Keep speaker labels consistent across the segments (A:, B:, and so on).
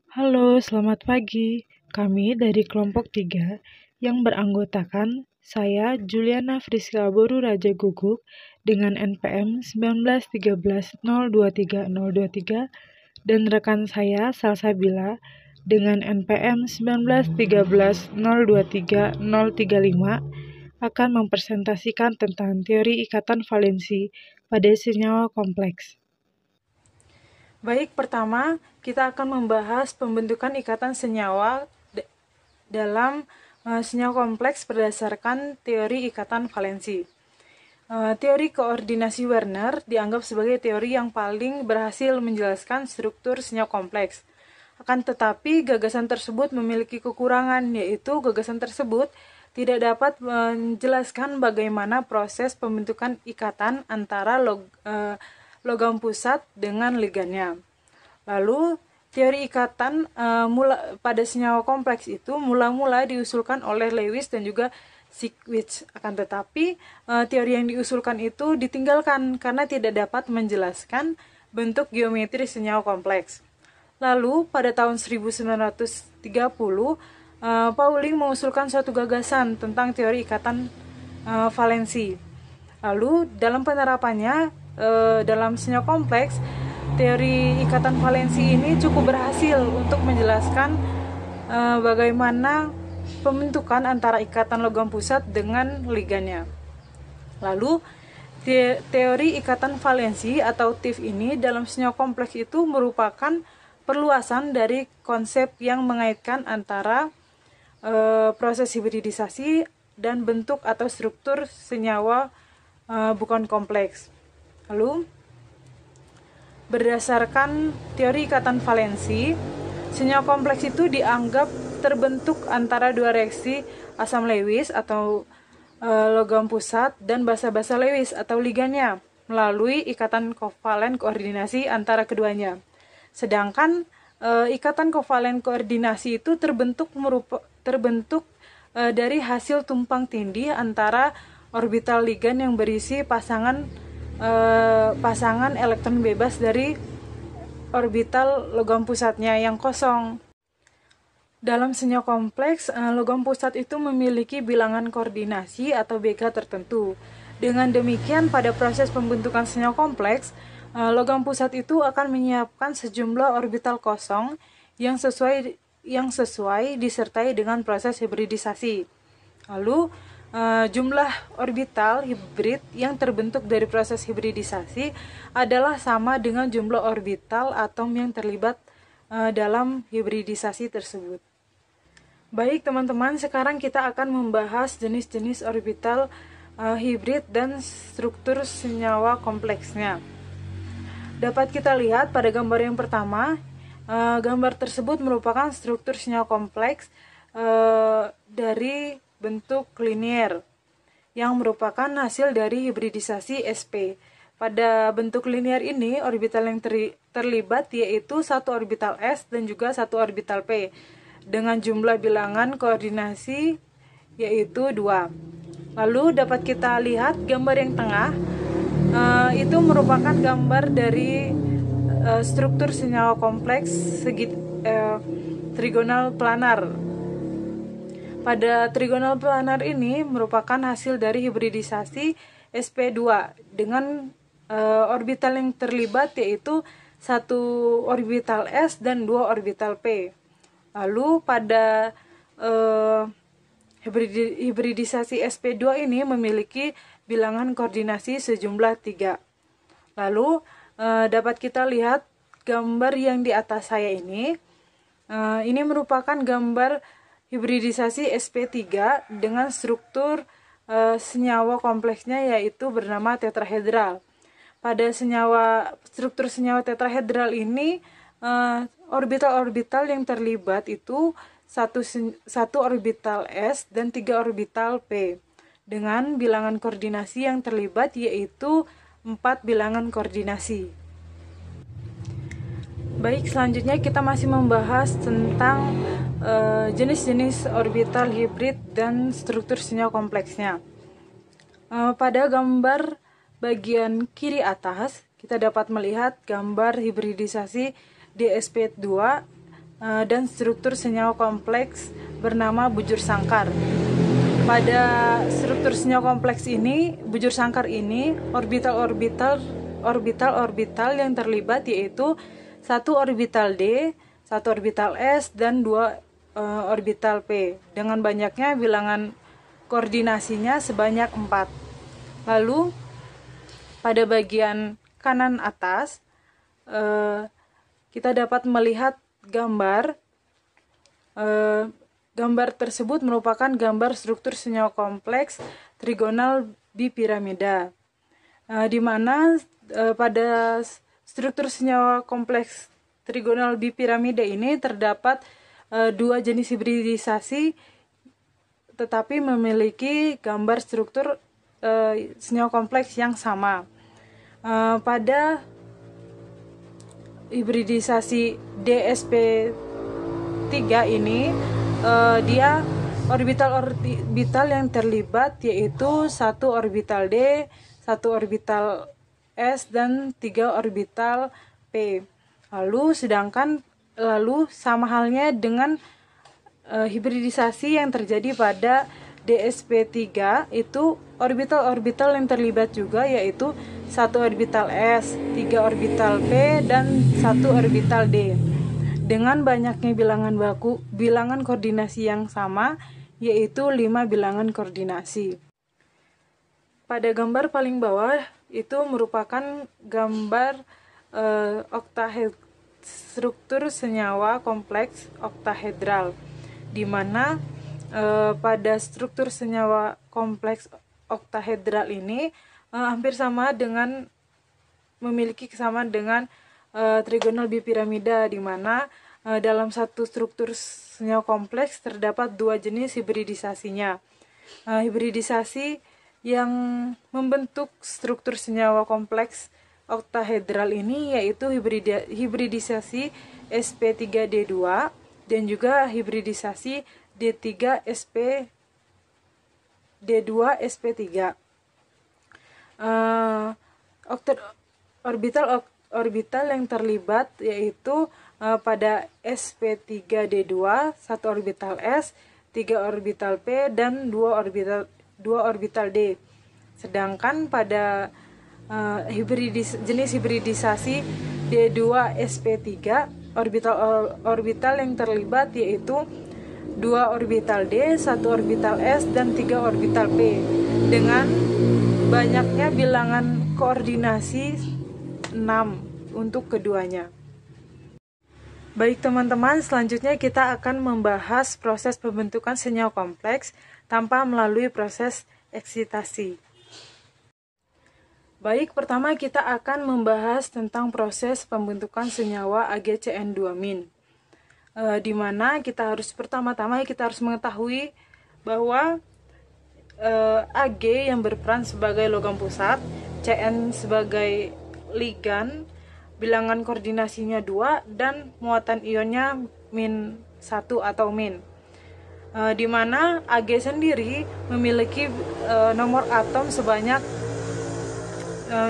A: Halo, selamat pagi. Kami dari kelompok 3 yang beranggotakan saya Juliana Friska Boru Raja Guguk dengan NPM 1913023023 dan rekan saya Salsabila dengan NPM 1913023035 akan mempresentasikan tentang teori ikatan valensi pada senyawa kompleks.
B: Baik, pertama kita akan membahas pembentukan ikatan senyawa dalam senyawa kompleks berdasarkan teori ikatan valensi. Teori koordinasi Werner dianggap sebagai teori yang paling berhasil menjelaskan struktur senyawa kompleks. Akan tetapi, gagasan tersebut memiliki kekurangan, yaitu gagasan tersebut tidak dapat menjelaskan bagaimana proses pembentukan ikatan antara logam pusat dengan ligannya. Lalu, teori ikatan pada senyawa kompleks itu mula-mula diusulkan oleh Lewis dan juga Siekwitz. Akan tetapi, teori yang diusulkan itu ditinggalkan karena tidak dapat menjelaskan bentuk geometri senyawa kompleks. Lalu, pada tahun 1930, Pauling mengusulkan suatu gagasan tentang teori ikatan valensi. Lalu, dalam penerapannya, dalam senyawa kompleks, teori ikatan valensi ini cukup berhasil untuk menjelaskan bagaimana pembentukan antara ikatan logam pusat dengan ligannya. Lalu, teori ikatan valensi atau TIV ini dalam senyawa kompleks itu merupakan perluasan dari konsep yang mengaitkan antara proses hibridisasi dan bentuk atau struktur senyawa bukan kompleks. Lalu, berdasarkan teori ikatan valensi, senyawa kompleks itu dianggap terbentuk antara dua reaksi asam Lewis atau logam pusat dan basa-basa Lewis atau ligannya melalui ikatan kovalen koordinasi antara keduanya. Sedangkan ikatan kovalen koordinasi itu terbentuk dari hasil tumpang tindih antara orbital ligan yang berisi pasangan elektron bebas dari orbital logam pusatnya yang kosong. Dalam senyawa kompleks, logam pusat itu memiliki bilangan koordinasi atau BK tertentu. Dengan demikian, pada proses pembentukan senyawa kompleks, logam pusat itu akan menyiapkan sejumlah orbital kosong yang sesuai disertai dengan proses hibridisasi. Lalu, jumlah orbital hibrid yang terbentuk dari proses hibridisasi adalah sama dengan jumlah orbital atom yang terlibat dalam hibridisasi tersebut. Baik teman-teman, sekarang kita akan membahas jenis-jenis orbital hibrid dan struktur senyawa kompleksnya. Dapat kita lihat pada gambar yang pertama, gambar tersebut merupakan struktur senyawa kompleks dari bentuk linier yang merupakan hasil dari hibridisasi sp. Pada bentuk linier ini, orbital yang terlibat yaitu satu orbital s dan juga satu orbital p dengan jumlah bilangan koordinasi yaitu 2. Lalu dapat kita lihat gambar yang tengah, itu merupakan gambar dari struktur senyawa kompleks trigonal planar. Pada trigonal planar ini merupakan hasil dari hibridisasi sp2 dengan orbital yang terlibat yaitu satu orbital s dan 2 orbital p. Lalu pada hibridisasi sp2 ini memiliki bilangan koordinasi sejumlah 3. Lalu dapat kita lihat gambar yang di atas saya ini. Ini merupakan gambar hibridisasi sp3 dengan struktur senyawa kompleksnya yaitu bernama tetrahedral. Pada struktur senyawa tetrahedral ini, orbital-orbital yang terlibat itu satu orbital s dan 3 orbital p dengan bilangan koordinasi yang terlibat yaitu 4 bilangan koordinasi. Baik, selanjutnya kita masih membahas tentang jenis-jenis orbital hibrid dan struktur senyawa kompleksnya. Pada gambar bagian kiri atas, kita dapat melihat gambar hibridisasi dsp2 dan struktur senyawa kompleks bernama bujur sangkar. Pada struktur senyawa kompleks ini, bujur sangkar ini, orbital yang terlibat yaitu satu orbital D, satu orbital S, dan dua orbital P, dengan banyaknya bilangan koordinasinya sebanyak 4. Lalu pada bagian kanan atas kita dapat melihat gambar. Gambar tersebut merupakan gambar struktur senyawa kompleks trigonal bipiramida, di mana pada struktur senyawa kompleks trigonal bipiramida ini terdapat dua jenis hibridisasi tetapi memiliki gambar struktur senyawa kompleks yang sama. Pada hibridisasi DsP3 ini dia orbital yang terlibat yaitu satu orbital D, satu orbital S, dan 3 orbital P. Lalu sama halnya dengan hibridisasi yang terjadi pada DsP3 itu orbital yang terlibat juga yaitu satu orbital S, 3 orbital P, dan 1 orbital D. Dengan banyaknya bilangan koordinasi yang sama, yaitu 5 bilangan koordinasi. Pada gambar paling bawah itu merupakan gambar struktur senyawa kompleks oktahedral, di mana pada struktur senyawa kompleks oktahedral ini hampir sama dengan memiliki kesamaan dengan trigonal bipiramida, di mana dalam satu struktur senyawa kompleks terdapat dua jenis hibridisasinya. Hibridisasi yang membentuk struktur senyawa kompleks oktahedral ini yaitu hibridisasi sp3d2 dan juga hibridisasi d2sp3. Orbital yang terlibat yaitu pada sp3d2, 1 orbital S, 3 orbital P, dan 2 orbital D. Sedangkan pada jenis hibridisasi D2sp3, orbital yang terlibat yaitu 2 orbital D, 1 orbital S, dan 3 orbital P, dengan banyaknya bilangan koordinasi 6 untuk keduanya. Baik teman-teman, selanjutnya kita akan membahas proses pembentukan senyawa kompleks tanpa melalui proses eksitasi. Baik, pertama kita akan membahas tentang proses pembentukan senyawa AgCN2-, di mana pertama-tama kita harus mengetahui bahwa Ag yang berperan sebagai logam pusat, Cn sebagai ligan, bilangan koordinasinya 2, dan muatan ionnya -1 atau min. Di mana Ag sendiri memiliki nomor atom sebanyak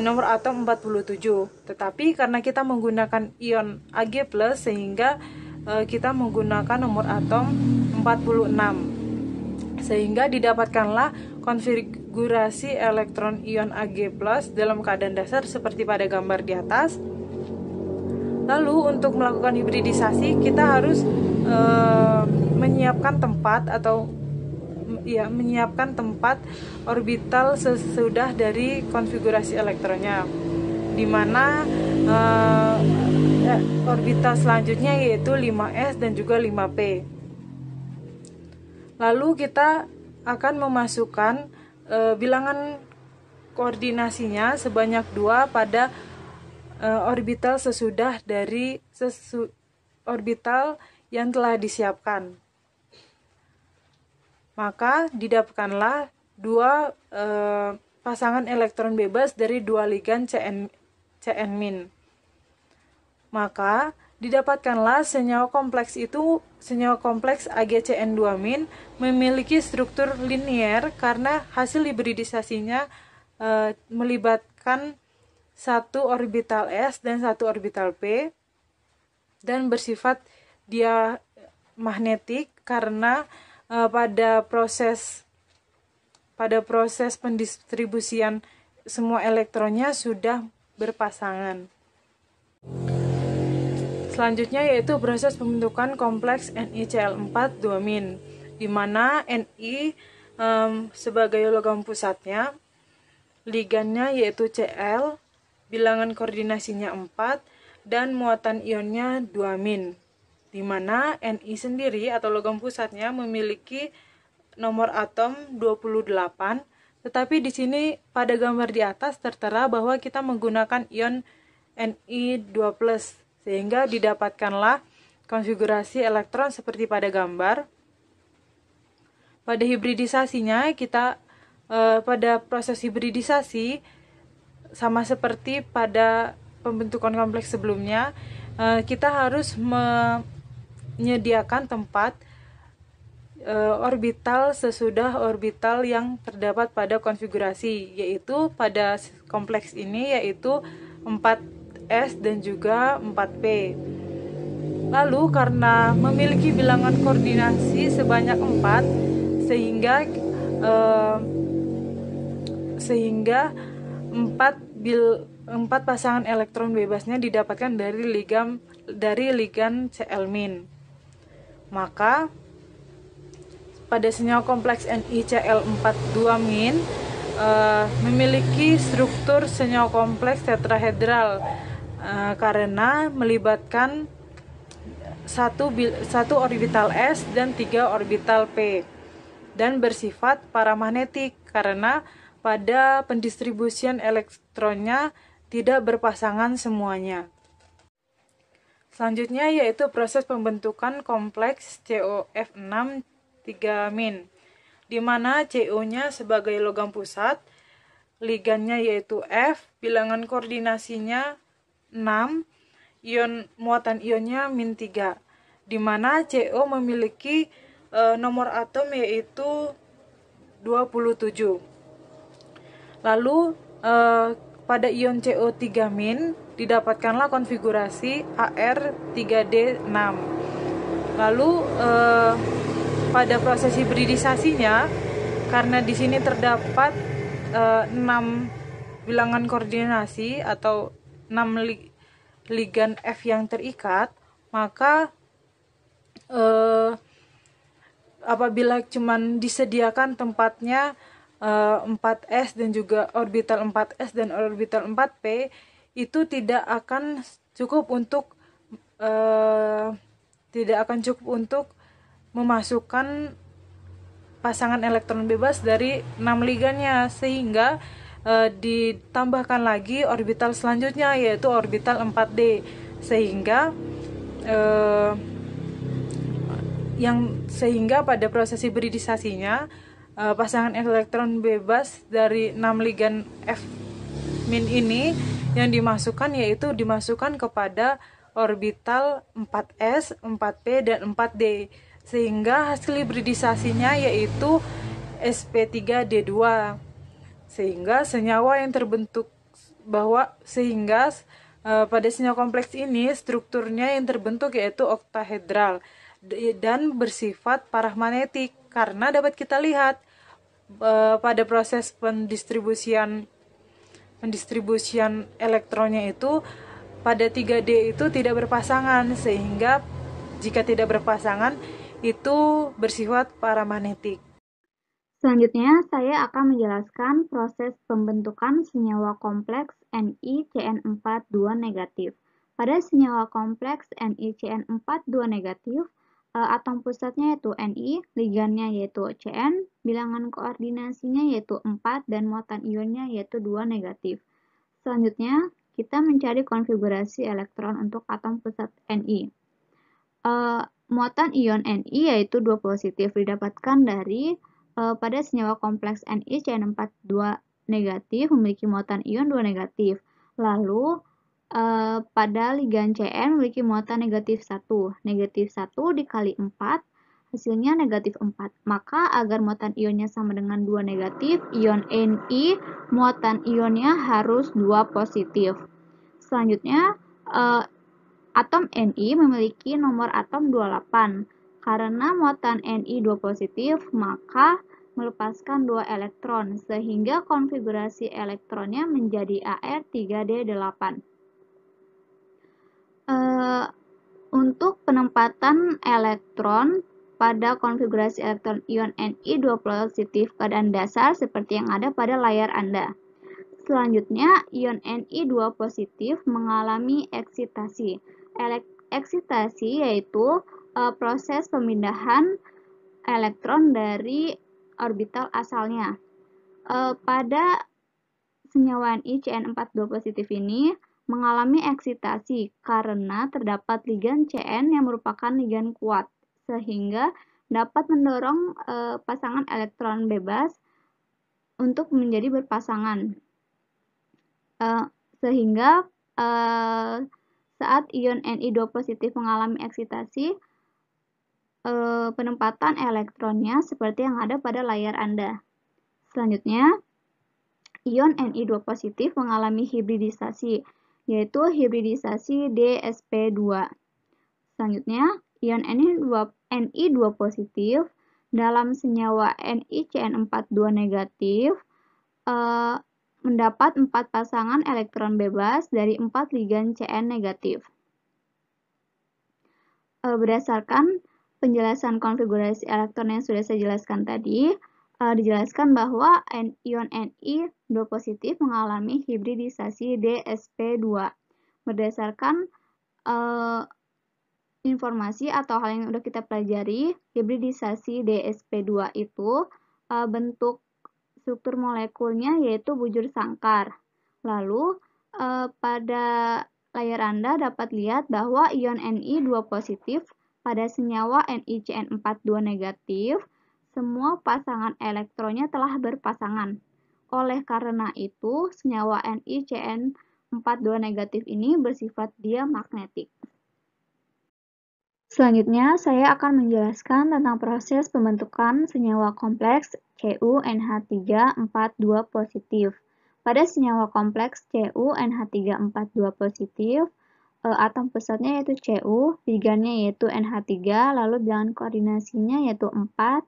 B: nomor atom 47, tetapi karena kita menggunakan ion Ag+, sehingga kita menggunakan nomor atom 46, sehingga didapatkanlah konfigurasi elektron ion Ag+ dalam keadaan dasar seperti pada gambar di atas. Lalu untuk melakukan hibridisasi kita harus menyiapkan tempat orbital sesudah dari konfigurasi elektronnya, di mana orbital selanjutnya yaitu 5s dan juga 5p. Lalu kita akan memasukkan bilangan koordinasinya sebanyak 2 pada orbital sesudah dari orbital yang telah disiapkan. Maka didapatkanlah 2 pasangan elektron bebas dari 2 ligan Cn-. Maka didapatkanlah senyawa kompleks AgCN2- memiliki struktur linier karena hasil hibridisasinya melibatkan 1 orbital S dan 1 orbital P, dan bersifat dia magnetik karena pada proses pendistribusian semua elektronnya sudah berpasangan. Selanjutnya yaitu proses pembentukan kompleks NiCl4 2-, di mana Ni sebagai logam pusatnya, ligannya yaitu Cl, bilangan koordinasinya 4, dan muatan ionnya 2-, di mana Ni sendiri atau logam pusatnya memiliki nomor atom 28, tetapi di sini pada gambar di atas tertera bahwa kita menggunakan ion Ni2+, sehingga didapatkanlah konfigurasi elektron seperti pada gambar. Pada hibridisasinya pada proses hibridisasi sama seperti pada pembentukan kompleks sebelumnya, kita harus menyediakan tempat orbital sesudah orbital yang terdapat pada konfigurasi, yaitu pada kompleks ini yaitu 4s dan juga 4p. Lalu karena memiliki bilangan koordinasi sebanyak 4, sehingga 4 pasangan elektron bebasnya didapatkan dari ligan Cl-. Maka pada senyawa kompleks NiCl4 2- memiliki struktur senyawa kompleks tetrahedral karena melibatkan satu orbital s dan 3 orbital p, dan bersifat paramagnetik karena pada pendistribusian elektronnya tidak berpasangan semuanya. Selanjutnya yaitu proses pembentukan kompleks COF6 3-, di mana CO-nya sebagai logam pusat, ligannya yaitu F, bilangan koordinasinya 6, muatan ionnya -3, di mana CO memiliki nomor atom yaitu 27. Lalu pada ion CO3- didapatkanlah konfigurasi Ar3D6. Lalu pada proses hibridisasinya, karena di sini terdapat 6 bilangan koordinasi atau 6 ligan F yang terikat, maka apabila cuman disediakan tempatnya 4s dan juga orbital 4s dan orbital 4p, itu tidak akan cukup untuk memasukkan pasangan elektron bebas dari 6 ligannya, sehingga ditambahkan lagi orbital selanjutnya yaitu orbital 4d, sehingga pada proses hibridisasinya pasangan elektron bebas dari 6 ligan F- ini yang dimasukkan kepada orbital 4s, 4p, dan 4d, sehingga hasil hibridisasinya yaitu sp3d2, sehingga senyawa yang terbentuk pada senyawa kompleks ini strukturnya yang terbentuk yaitu oktahedral dan bersifat paramagnetik karena dapat kita lihat pada proses pendistribusian elektronnya itu pada 3D itu tidak berpasangan, sehingga jika tidak berpasangan itu bersifat paramagnetik.
C: Selanjutnya, saya akan menjelaskan proses pembentukan senyawa kompleks NiCN4 2-. Pada senyawa kompleks NiCN4 2-, atom pusatnya yaitu Ni, ligannya yaitu Cn, bilangan koordinasinya yaitu 4, dan muatan ionnya yaitu 2-. Selanjutnya, kita mencari konfigurasi elektron untuk atom pusat Ni. Muatan ion Ni yaitu 2 positif didapatkan dari pada senyawa kompleks NiCN4 2- memiliki muatan ion 2-. Lalu pada ligan Cn memiliki muatan -1. -1 dikali 4 hasilnya -4. Maka agar muatan ionnya sama dengan 2-, ion Ni muatan ionnya harus 2 positif. Selanjutnya Atom Ni memiliki nomor atom 28. Karena muatan Ni 2 positif, maka melepaskan 2 elektron, sehingga konfigurasi elektronnya menjadi Ar3D8. Untuk penempatan elektron pada konfigurasi elektron ion Ni 2 positif keadaan dasar seperti yang ada pada layar Anda. Selanjutnya, ion Ni 2 positif mengalami eksitasi. Eksitasi yaitu proses pemindahan elektron dari orbital asalnya. Pada senyawa NiCN42 positif ini mengalami eksitasi karena terdapat ligan Cn yang merupakan ligan kuat, sehingga dapat mendorong pasangan elektron bebas untuk menjadi berpasangan. Sehingga saat ion Ni2 positif mengalami eksitasi, penempatan elektronnya seperti yang ada pada layar Anda. Selanjutnya, ion Ni2 positif mengalami hibridisasi, yaitu hibridisasi DsP2. Selanjutnya, ion Ni2 positif dalam senyawa NiCN42 negatif mendapat 4 pasangan elektron bebas dari 4 ligan Cn negatif. Berdasarkan penjelasan konfigurasi elektron yang sudah saya jelaskan tadi, dijelaskan bahwa ion Ni2 positif mengalami hibridisasi Dsp2. Berdasarkan informasi atau hal yang sudah kita pelajari, hibridisasi Dsp2 itu bentuk struktur molekulnya yaitu bujur sangkar. Lalu pada layar Anda dapat lihat bahwa ion Ni2 positif pada senyawa NiCN42 negatif, semua pasangan elektronnya telah berpasangan. Oleh karena itu, senyawa NiCN42 negatif ini bersifat diamagnetik. Selanjutnya, saya akan menjelaskan tentang proses pembentukan senyawa kompleks CuNH342 positif. Pada senyawa kompleks CuNH342 positif, atom pusatnya yaitu Cu, ligannya yaitu NH3, lalu bilangan koordinasinya yaitu 4,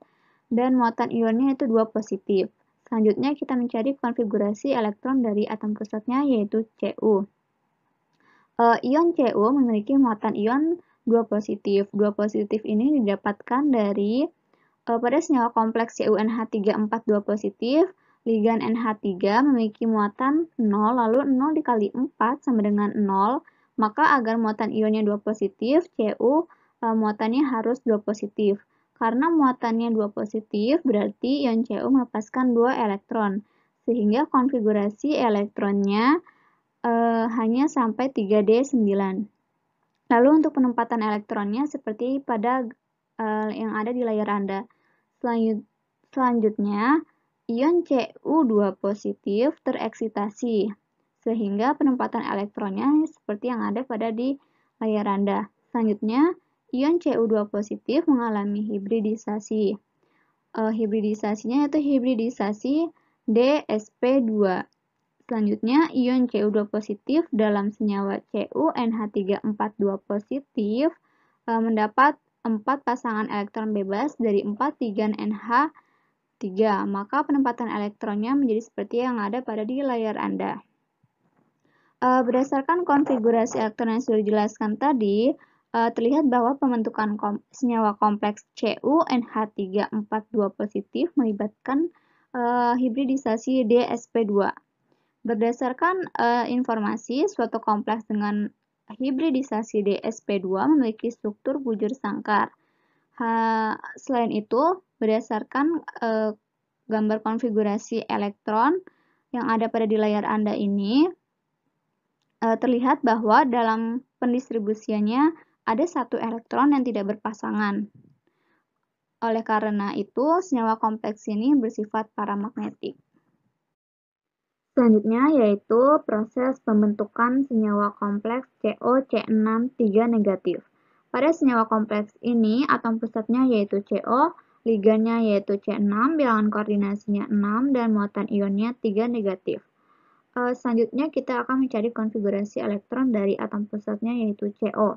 C: dan muatan ionnya yaitu 2 positif. Selanjutnya kita mencari konfigurasi elektron dari atom pusatnya yaitu Cu. Ion Cu memiliki muatan ion 2 positif. 2 positif ini didapatkan dari pada senyawa kompleks CuNH342 positif, ligan NH3 memiliki muatan 0, lalu 0 dikali 4 sama dengan 0, maka agar muatan ionnya 2 positif, Cu muatannya harus 2 positif. Karena muatannya 2 positif, berarti ion Cu melepaskan 2 elektron, sehingga konfigurasi elektronnya hanya sampai 3D9. Lalu untuk penempatan elektronnya seperti pada yang ada di layar Anda. Selanjutnya, ion Cu2 positif tereksitasi, sehingga penempatan elektronnya seperti yang ada pada di layar Anda. Selanjutnya, ion Cu2 positif mengalami hibridisasi. Hibridisasinya yaitu hibridisasi Dsp2. Selanjutnya, ion Cu2 positif dalam senyawa CuNH342 positif mendapat 4 pasangan elektron bebas dari 4 ligan NH3, maka penempatan elektronnya menjadi seperti yang ada pada di layar Anda. Berdasarkan konfigurasi elektron yang sudah dijelaskan tadi, terlihat bahwa pembentukan senyawa kompleks CuNH342 positif melibatkan hibridisasi Dsp2. Berdasarkan informasi, suatu kompleks dengan hibridisasi Dsp2 memiliki struktur bujur sangkar. Selain itu, berdasarkan gambar konfigurasi elektron yang ada pada di layar Anda ini, terlihat bahwa dalam pendistribusiannya ada 1 elektron yang tidak berpasangan. Oleh karena itu, senyawa kompleks ini bersifat paramagnetik. Selanjutnya yaitu proses pembentukan senyawa kompleks COC63 negatif. Pada senyawa kompleks ini, atom pusatnya yaitu CO, ligannya yaitu C6, bilangan koordinasinya 6, dan muatan ionnya 3 negatif. Selanjutnya kita akan mencari konfigurasi elektron dari atom pusatnya yaitu CO.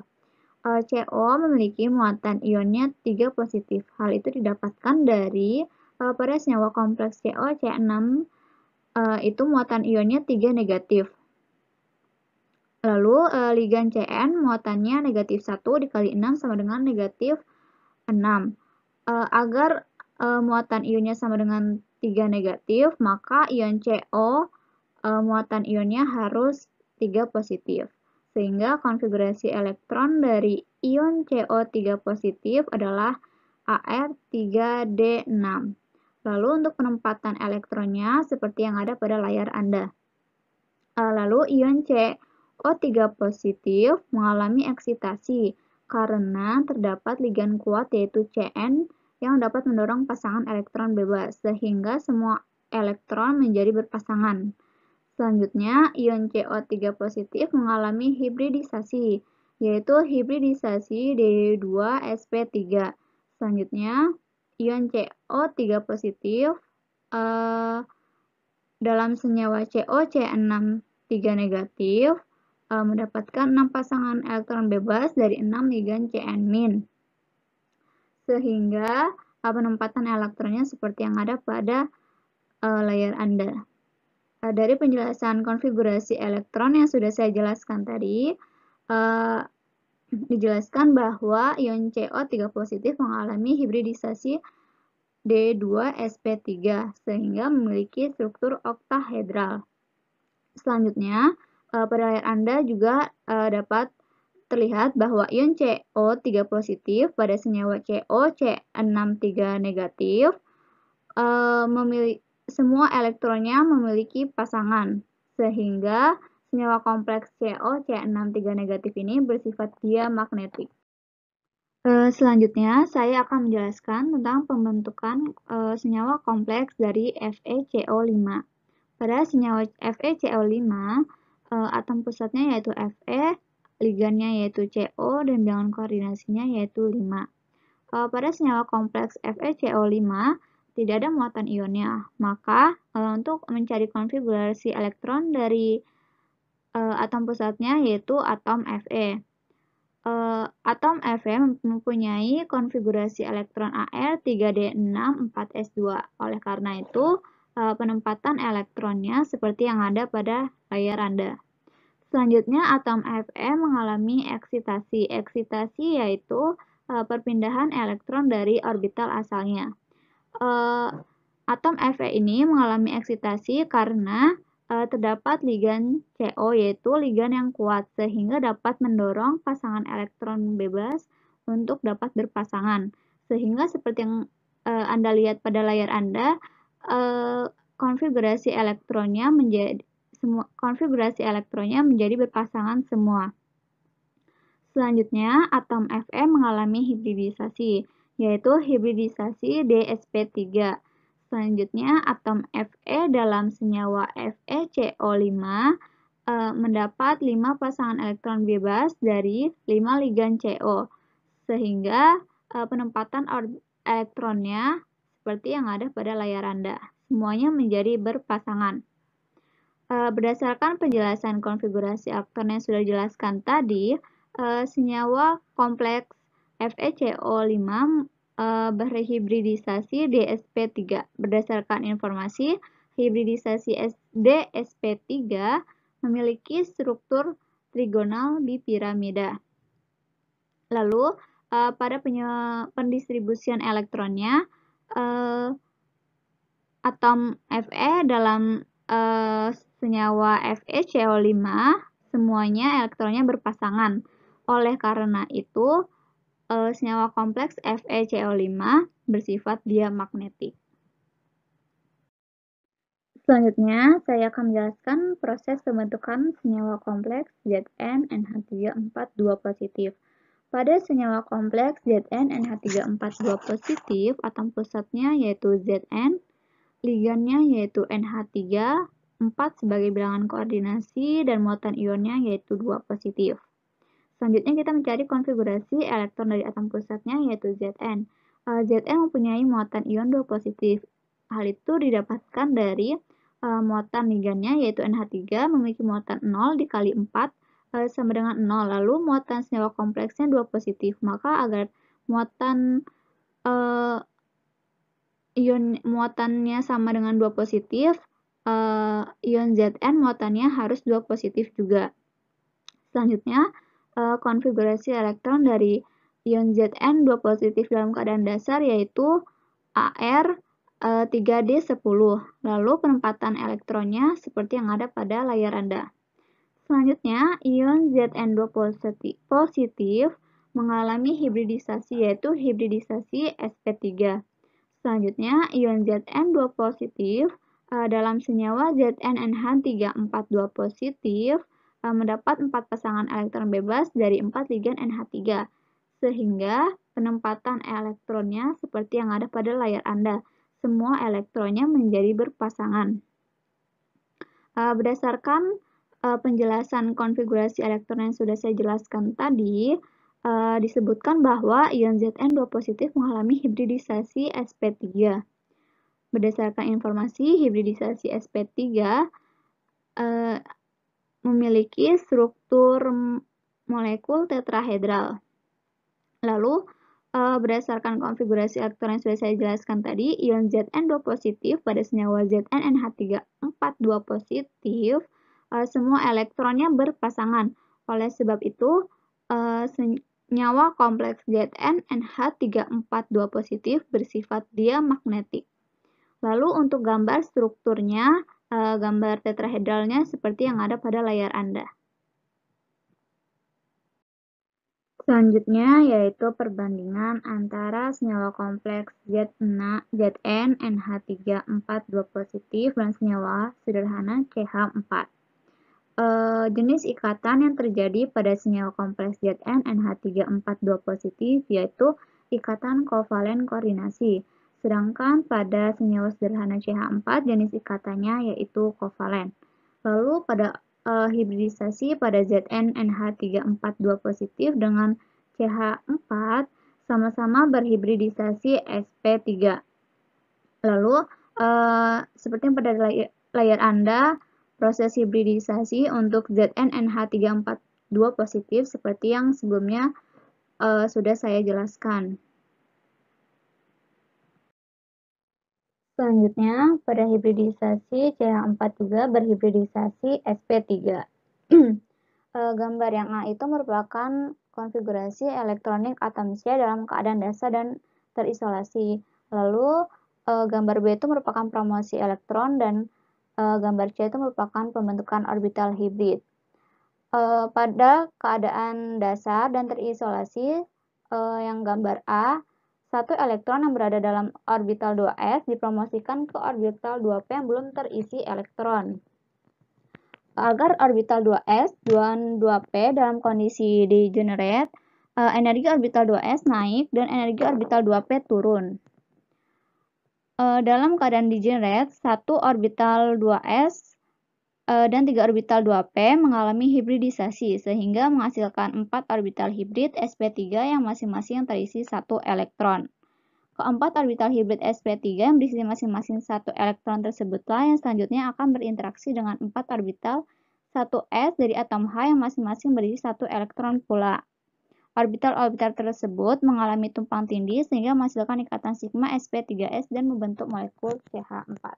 C: CO memiliki muatan ionnya 3 positif. Hal itu didapatkan dari pada senyawa kompleks CO C6 itu muatan ionnya 3 negatif. Lalu ligan Cn muatannya negatif 1 dikali 6 sama dengan negatif 6. Agar muatan ionnya sama dengan 3 negatif, maka ion CO muatan ionnya harus 3 positif. Sehingga konfigurasi elektron dari ion CO3 positif adalah Ar3D6. Lalu untuk penempatan elektronnya seperti yang ada pada layar Anda. Lalu ion CO3 positif mengalami eksitasi karena terdapat ligan kuat yaitu Cn yang dapat mendorong pasangan elektron bebas, sehingga semua elektron menjadi berpasangan. Selanjutnya, ion CO3 positif mengalami hibridisasi, yaitu hibridisasi D2sp3. Selanjutnya, ion CO3 positif dalam senyawa COC6 3 negatif mendapatkan 6 pasangan elektron bebas dari 6 ligan Cn-. Sehingga penempatan elektronnya seperti yang ada pada layar Anda. Dari penjelasan konfigurasi elektron yang sudah saya jelaskan tadi, dijelaskan bahwa ion CO3 positif mengalami hibridisasi D2sp3 sehingga memiliki struktur oktahedral. Selanjutnya, pada layar Anda juga dapat terlihat bahwa ion CO3 positif pada senyawa COC6 3 negatif semua elektronnya memiliki pasangan, sehingga senyawa kompleks COC6 3 negatif ini bersifat diamagnetik. Selanjutnya, saya akan menjelaskan tentang pembentukan senyawa kompleks dari FeCO5. Pada senyawa FeCO5, atom pusatnya yaitu Fe, ligannya yaitu CO, dan bilangan koordinasinya yaitu 5. Pada senyawa kompleks FeCO5, tidak ada muatan ionnya, maka untuk mencari konfigurasi elektron dari atom pusatnya yaitu atom Fe. Atom Fe mempunyai konfigurasi elektron Ar 3D6 4s2. Oleh karena itu, penempatan elektronnya seperti yang ada pada layar Anda. Selanjutnya, atom Fe mengalami eksitasi. Eksitasi yaitu perpindahan elektron dari orbital asalnya. Atom Fe ini mengalami eksitasi karena terdapat ligan CO yaitu ligan yang kuat sehingga dapat mendorong pasangan elektron bebas untuk dapat berpasangan. Sehingga seperti yang Anda lihat pada layar Anda, konfigurasi elektronnya menjadi berpasangan semua. Selanjutnya, atom Fe mengalami hibridisasi, yaitu hibridisasi DsP3. Selanjutnya, atom Fe dalam senyawa FeCO5 mendapat 5 pasangan elektron bebas dari 5 ligan CO, sehingga penempatan elektronnya seperti yang ada pada layar Anda. Semuanya menjadi berpasangan. Berdasarkan penjelasan konfigurasi elektron yang sudah dijelaskan tadi, senyawa kompleks FeCO5 berhibridisasi DsP3. Berdasarkan informasi, hibridisasi DsP3 memiliki struktur trigonal bipiramida. Lalu, pada pendistribusian elektronnya, atom Fe dalam senyawa FeCO5 semuanya elektronnya berpasangan. Oleh karena itu, senyawa kompleks FeCO5 bersifat diamagnetik. Selanjutnya, saya akan menjelaskan proses pembentukan senyawa kompleks ZnNH342 positif. Pada senyawa kompleks ZnNH342 positif, atom pusatnya yaitu Zn, ligannya yaitu NH3, 4 sebagai bilangan koordinasi, dan muatan ionnya yaitu 2 positif. Selanjutnya kita mencari konfigurasi elektron dari atom pusatnya yaitu Zn. Zn mempunyai muatan ion 2 positif. Hal itu didapatkan dari muatan ligannya yaitu NH3 memiliki muatan 0 dikali 4 sama dengan 0. Lalu muatan senyawa kompleksnya 2 positif. Maka agar muatan ion muatannya sama dengan 2 positif, ion Zn muatannya harus 2 positif juga. Selanjutnya, konfigurasi elektron dari ion Zn 2 positif dalam keadaan dasar yaitu Ar 3D10. Lalu penempatan elektronnya seperti yang ada pada layar Anda. Selanjutnya, ion Zn2 positif mengalami hibridisasi yaitu hibridisasi sp3. Selanjutnya, ion Zn2 positif dalam senyawa ZnNH342 positif mendapat 4 pasangan elektron bebas dari 4 ligan NH3, sehingga penempatan elektronnya seperti yang ada pada layar Anda. Semua elektronnya menjadi berpasangan. Berdasarkan penjelasan konfigurasi elektron yang sudah saya jelaskan tadi, disebutkan bahwa ion Zn2 positif mengalami hibridisasi sp3. Berdasarkan informasi, hibridisasi sp3 memiliki struktur molekul tetrahedral. Lalu, berdasarkan konfigurasi elektron yang sudah saya jelaskan tadi, ion Zn2 positif pada senyawa ZnNH342 positif, semua elektronnya berpasangan. Oleh sebab itu, senyawa kompleks ZnNH342 positif bersifat diamagnetik. Lalu untuk gambar strukturnya, gambar tetrahedralnya seperti yang ada pada layar Anda. Selanjutnya yaitu perbandingan antara senyawa kompleks ZnNH342 positif dan senyawa sederhana CH4. Jenis ikatan yang terjadi pada senyawa kompleks ZnNH342 positif yaitu ikatan kovalen koordinasi. Sedangkan pada senyawa sederhana CH4 jenis ikatannya yaitu kovalen. Lalu pada hibridisasi pada ZnNH342 positif dengan CH4 sama-sama berhibridisasi sp3. Lalu seperti yang pada layar Anda, proses hibridisasi untuk ZnNH342 positif seperti yang sebelumnya sudah saya jelaskan. Selanjutnya, pada hibridisasi CH4 juga berhibridisasi sp3. Gambar yang A itu merupakan konfigurasi elektronik atom C dalam keadaan dasar dan terisolasi. Lalu, gambar B itu merupakan promosi elektron dan gambar C itu merupakan pembentukan orbital hibrid. Pada keadaan dasar dan terisolasi, yang gambar A, satu elektron yang berada dalam orbital 2s dipromosikan ke orbital 2p yang belum terisi elektron. Agar orbital 2s dan 2p dalam kondisi degenerate, energi orbital 2s naik dan energi orbital 2p turun. Dalam keadaan degenerate, satu orbital 2s dan 3 orbital 2p mengalami hibridisasi sehingga menghasilkan 4 orbital hibrid sp3 yang masing-masing terisi 1 elektron. Keempat orbital hibrid sp3 yang berisi masing-masing 1 elektron tersebutlah yang selanjutnya akan berinteraksi dengan 4 orbital 1s dari atom H yang masing-masing berisi 1 elektron pula. Orbital-orbital tersebut mengalami tumpang tindih sehingga menghasilkan ikatan sigma sp3s dan membentuk molekul CH4.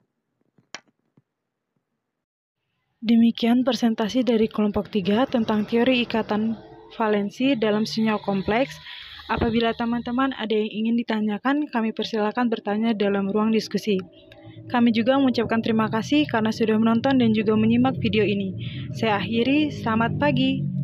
A: Demikian presentasi dari kelompok 3 tentang teori ikatan valensi dalam senyawa kompleks. Apabila teman-teman ada yang ingin ditanyakan, kami persilakan bertanya dalam ruang diskusi. Kami juga mengucapkan terima kasih karena sudah menonton dan juga menyimak video ini. Saya akhiri, selamat pagi.